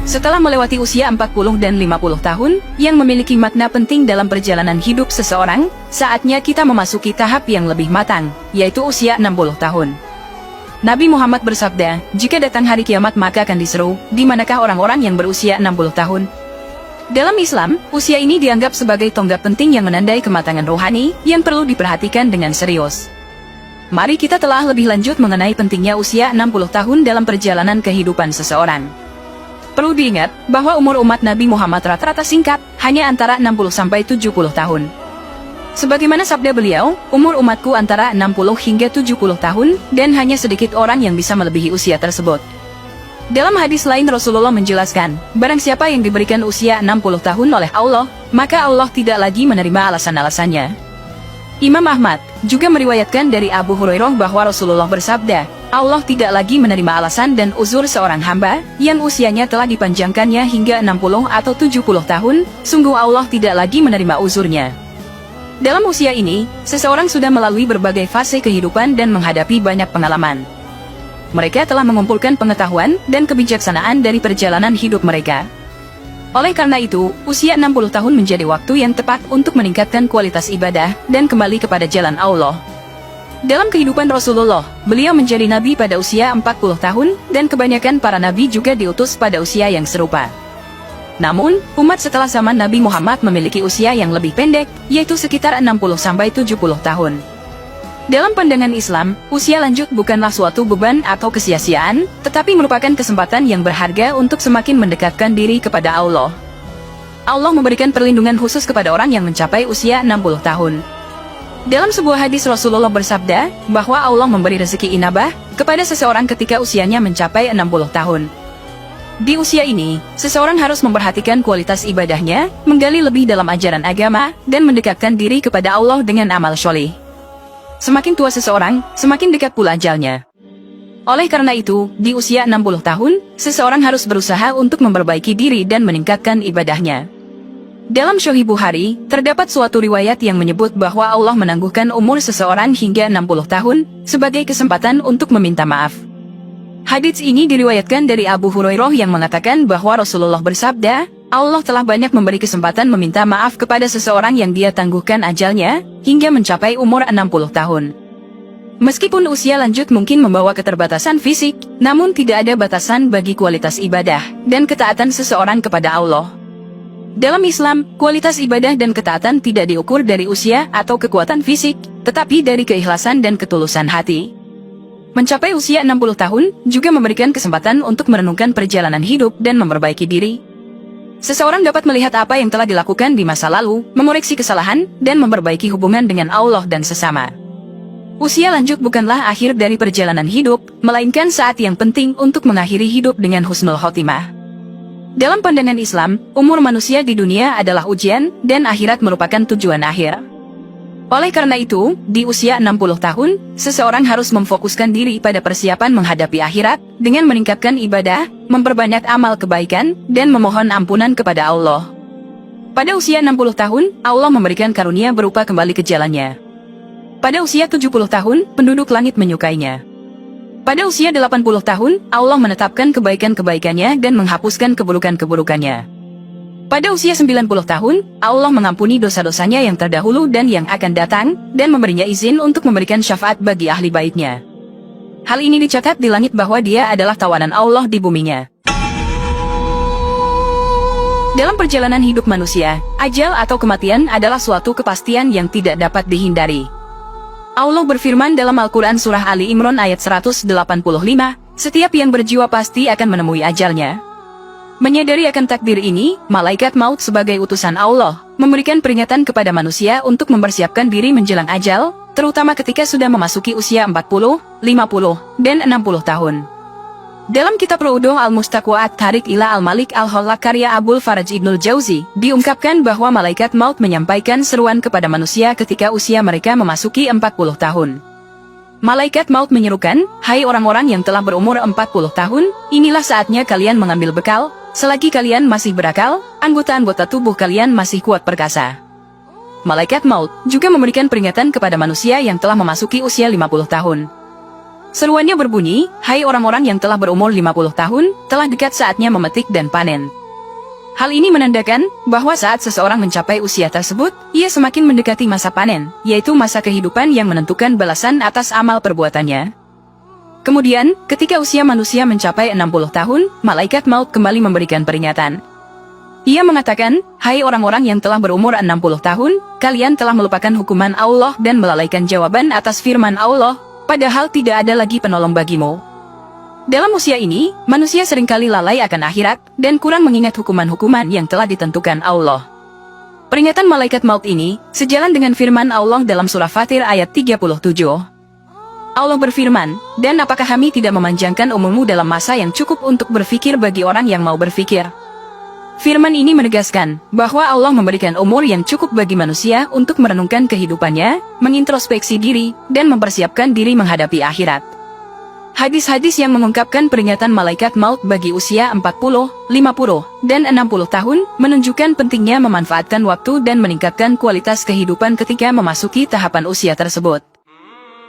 Setelah melewati usia 40 dan 50 tahun, yang memiliki makna penting dalam perjalanan hidup seseorang, saatnya kita memasuki tahap yang lebih matang, yaitu usia 60 tahun. Nabi Muhammad bersabda, jika datang hari kiamat maka akan diseru, di manakah orang-orang yang berusia 60 tahun? Dalam Islam, usia ini dianggap sebagai tonggak penting yang menandai kematangan rohani, yang perlu diperhatikan dengan serius. Mari kita telah lebih lanjut mengenai pentingnya usia 60 tahun dalam perjalanan kehidupan seseorang. Perlu diingat, bahwa umur umat Nabi Muhammad rata-rata singkat, hanya antara 60-70 tahun. Sebagaimana sabda beliau, umur umatku antara 60 hingga 70 tahun, dan hanya sedikit orang yang bisa melebihi usia tersebut. Dalam hadis lain Rasulullah menjelaskan, barang siapa yang diberikan usia 60 tahun oleh Allah, maka Allah tidak lagi menerima alasan-alasannya. Imam Ahmad juga meriwayatkan dari Abu Hurairah bahwa Rasulullah bersabda, Allah tidak lagi menerima alasan dan uzur seorang hamba yang usianya telah dipanjangkannya hingga 60 atau 70 tahun, sungguh Allah tidak lagi menerima uzurnya. Dalam usia ini, seseorang sudah melalui berbagai fase kehidupan dan menghadapi banyak pengalaman. Mereka telah mengumpulkan pengetahuan dan kebijaksanaan dari perjalanan hidup mereka. Oleh karena itu, usia 60 tahun menjadi waktu yang tepat untuk meningkatkan kualitas ibadah dan kembali kepada jalan Allah. Dalam kehidupan Rasulullah, beliau menjadi nabi pada usia 40 tahun, dan kebanyakan para nabi juga diutus pada usia yang serupa. Namun, umat setelah zaman Nabi Muhammad memiliki usia yang lebih pendek, yaitu sekitar 60-70 tahun. Dalam pandangan Islam, usia lanjut bukanlah suatu beban atau kesia-siaan, tetapi merupakan kesempatan yang berharga untuk semakin mendekatkan diri kepada Allah. Allah memberikan perlindungan khusus kepada orang yang mencapai usia 60 tahun. Dalam sebuah hadis Rasulullah bersabda, bahwa Allah memberi rezeki inabah kepada seseorang ketika usianya mencapai 60 tahun. Di usia ini, seseorang harus memperhatikan kualitas ibadahnya, menggali lebih dalam ajaran agama, dan mendekatkan diri kepada Allah dengan amal syolih. Semakin tua seseorang, semakin dekat pula ajalnya. Oleh karena itu, di usia 60 tahun, seseorang harus berusaha untuk memperbaiki diri dan meningkatkan ibadahnya. Dalam Sahih Bukhari, terdapat suatu riwayat yang menyebut bahwa Allah menangguhkan umur seseorang hingga 60 tahun, sebagai kesempatan untuk meminta maaf. Hadits ini diriwayatkan dari Abu Hurairah yang mengatakan bahwa Rasulullah bersabda, Allah telah banyak memberi kesempatan meminta maaf kepada seseorang yang dia tangguhkan ajalnya, hingga mencapai umur 60 tahun. Meskipun usia lanjut mungkin membawa keterbatasan fisik, namun tidak ada batasan bagi kualitas ibadah dan ketaatan seseorang kepada Allah. Dalam Islam, kualitas ibadah dan ketaatan tidak diukur dari usia atau kekuatan fisik, tetapi dari keikhlasan dan ketulusan hati. Mencapai usia 60 tahun juga memberikan kesempatan untuk merenungkan perjalanan hidup dan memperbaiki diri. Seseorang dapat melihat apa yang telah dilakukan di masa lalu, mengoreksi kesalahan, dan memperbaiki hubungan dengan Allah dan sesama. Usia lanjut bukanlah akhir dari perjalanan hidup, melainkan saat yang penting untuk mengakhiri hidup dengan husnul khotimah. Dalam pandangan Islam, umur manusia di dunia adalah ujian, dan akhirat merupakan tujuan akhir. Oleh karena itu, di usia 60 tahun, seseorang harus memfokuskan diri pada persiapan menghadapi akhirat, dengan meningkatkan ibadah, memperbanyak amal kebaikan, dan memohon ampunan kepada Allah. Pada usia 60 tahun, Allah memberikan karunia berupa kembali ke jalannya. Pada usia 70 tahun, penduduk langit menyukainya. Pada usia 80 tahun, Allah menetapkan kebaikan-kebaikannya dan menghapuskan keburukan-keburukannya. Pada usia 90 tahun, Allah mengampuni dosa-dosanya yang terdahulu dan yang akan datang, dan memberinya izin untuk memberikan syafaat bagi ahli baitnya. Hal ini dicatat di langit bahwa dia adalah tawanan Allah di buminya. Dalam perjalanan hidup manusia, ajal atau kematian adalah suatu kepastian yang tidak dapat dihindari. Allah berfirman dalam Al-Quran Surah Ali Imran ayat 185, setiap yang berjiwa pasti akan menemui ajalnya. Menyadari akan takdir ini, malaikat maut sebagai utusan Allah, memberikan peringatan kepada manusia untuk mempersiapkan diri menjelang ajal, terutama ketika sudah memasuki usia 40, 50, dan 60 tahun. Dalam kitab Ru'uduh Al-Mustaqwa'at Tarik ila Al-Malik Al-Hollak karya Abul Faraj Ibnul Jauzi, diungkapkan bahwa malaikat maut menyampaikan seruan kepada manusia ketika usia mereka memasuki 40 tahun. Malaikat maut menyerukan, hai orang-orang yang telah berumur 40 tahun, inilah saatnya kalian mengambil bekal, selagi kalian masih berakal, anggota-anggota tubuh kalian masih kuat perkasa. Malaikat maut juga memberikan peringatan kepada manusia yang telah memasuki usia 50 tahun. Seruannya berbunyi, "Hai orang-orang yang telah berumur 50 tahun, telah dekat saatnya memetik dan panen." Hal ini menandakan bahwa saat seseorang mencapai usia tersebut, ia semakin mendekati masa panen, yaitu masa kehidupan yang menentukan balasan atas amal perbuatannya. Kemudian, ketika usia manusia mencapai 60 tahun, malaikat maut kembali memberikan peringatan. Ia mengatakan, "Hai orang-orang yang telah berumur 60 tahun, kalian telah melupakan hukuman Allah dan melalaikan jawaban atas firman Allah, padahal tidak ada lagi penolong bagimu." Dalam usia ini, manusia seringkali lalai akan akhirat dan kurang mengingat hukuman-hukuman yang telah ditentukan Allah. Peringatan malaikat maut ini sejalan dengan firman Allah dalam surah Fatir ayat 37. Allah berfirman, "Dan apakah kami tidak memanjangkan umurmu dalam masa yang cukup untuk berfikir bagi orang yang mau berfikir?" Firman ini menegaskan bahwa Allah memberikan umur yang cukup bagi manusia untuk merenungkan kehidupannya, mengintrospeksi diri, dan mempersiapkan diri menghadapi akhirat. Hadis-hadis yang mengungkapkan peringatan malaikat maut bagi usia 40, 50, dan 60 tahun menunjukkan pentingnya memanfaatkan waktu dan meningkatkan kualitas kehidupan ketika memasuki tahapan usia tersebut.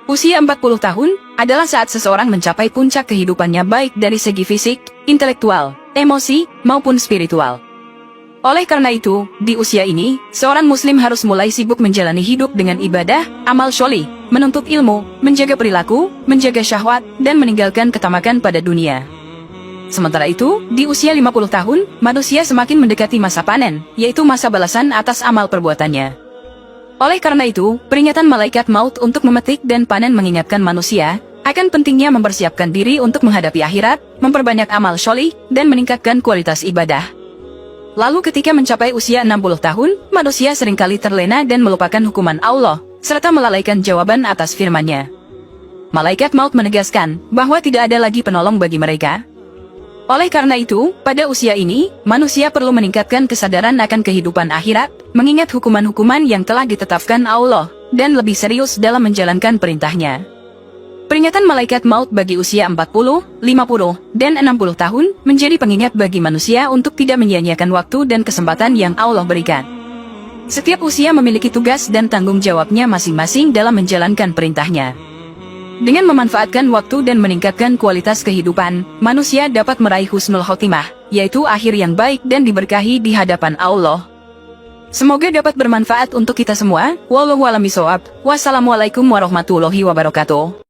Usia 40 tahun adalah saat seseorang mencapai puncak kehidupannya baik dari segi fisik, intelektual, emosi, maupun spiritual. Oleh karena itu, di usia ini, seorang muslim harus mulai sibuk menjalani hidup dengan ibadah, amal syolih, menuntut ilmu, menjaga perilaku, menjaga syahwat, dan meninggalkan ketamakan pada dunia. Sementara itu, di usia 50 tahun, manusia semakin mendekati masa panen, yaitu masa balasan atas amal perbuatannya. Oleh karena itu, peringatan malaikat maut untuk memetik dan panen mengingatkan manusia akan pentingnya mempersiapkan diri untuk menghadapi akhirat, memperbanyak amal syolih, dan meningkatkan kualitas ibadah. Lalu ketika mencapai usia 60 tahun, manusia seringkali terlena dan melupakan hukuman Allah, serta melalaikan jawaban atas firman-Nya. Malaikat maut menegaskan bahwa tidak ada lagi penolong bagi mereka. Oleh karena itu, pada usia ini, manusia perlu meningkatkan kesadaran akan kehidupan akhirat, mengingat hukuman-hukuman yang telah ditetapkan Allah, dan lebih serius dalam menjalankan perintah-Nya. Peringatan malaikat maut bagi usia 40, 50, dan 60 tahun menjadi pengingat bagi manusia untuk tidak menyia-nyiakan waktu dan kesempatan yang Allah berikan. Setiap usia memiliki tugas dan tanggung jawabnya masing-masing dalam menjalankan perintah-Nya. Dengan memanfaatkan waktu dan meningkatkan kualitas kehidupan, manusia dapat meraih husnul khotimah, yaitu akhir yang baik dan diberkahi di hadapan Allah. Semoga dapat bermanfaat untuk kita semua. Wallahu a'lam bishawab. Wassalamualaikum warahmatullahi wabarakatuh.